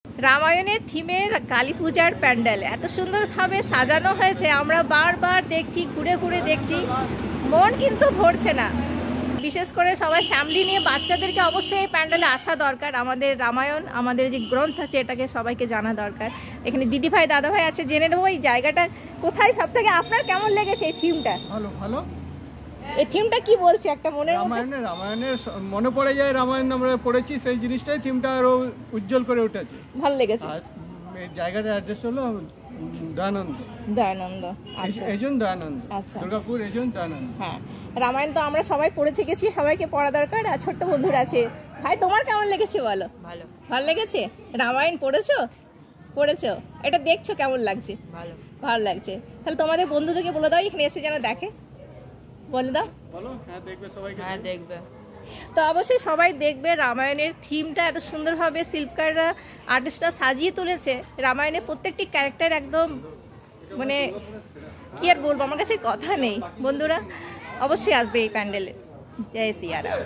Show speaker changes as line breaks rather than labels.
রামায়ণের থিমের কালী পূজার প্যান্ডেল এত সুন্দরভাবে সাজানো হয়েছে, আমরা বারবার দেখছি, ঘুরে ঘুরে দেখছি, মন কিন্তু ভরছে না। বিশেষ করে সবাই ফ্যামিলি নিয়ে বাচ্চাদেরকে অবশ্যই এই প্যান্ডেলে আসা দরকার। আমাদের রামায়ণ, আমাদের যে গ্রন্থ আছে, এটাকে সবাইকে জানা দরকার। এখানে দিদিভাই দাদাভাই আছে, জেনে নেবো এই জায়গাটা কোথায়। সব থেকে আপনার কেমন লেগেছে এই থিমটা?
ভালো ভালো।
এই থিমটা কি বলছে একটা মনের
রামায়ণের মনে পড়ে যায়, রামায়ণ আমরা পড়েছি, সেই জিনিসটাই থিমটা আরো উজ্জ্বল করে উঠেছে,
ভালো লেগেছে।
আর এই জায়গাটার অ্যাড্রেস হলো দয়ানন্দ।
দয়ানন্দ, আচ্ছা,
এজন দয়ানন্দ,
আচ্ছা,
দুর্গাপুর এজন দয়ানন্দ।
হ্যাঁ, রামায়ণ তো আমরা সবাই পড়ে থেকেছি, সবাইকে পড়া দরকার। আর ছোট্ট বন্ধুরা আছে, ভাই তোমার কেমন লেগেছে বলো?
ভালো।
ভালো লেগেছে? রামায়ণ পড়েছো? পড়েছো? এটা দেখছো কেমন লাগছে?
ভালো।
ভালো লাগছে। তাহলে তোমাদের বন্ধুদেরকে বলে দাও এখানে এসে যেন দেখে, বলে দাও।
বলো, হ্যাঁ দেখবে সবাই,
হ্যাঁ দেখবে।
তো অবশ্যই সবাই দেখবে। রামায়ণের থিমটা এত সুন্দরভাবে শিল্পকাররা, আর্টিস্টরা সাজিয়ে তুলেছে। রামায়ণের প্রত্যেকটি ক্যারেক্টার একদম মানে কি আর বলবো, আমার কাছে কথা নেই। বন্ধুরা অবশ্যই আসবে এই প্যান্ডেলে। জয় সিয়া রাম।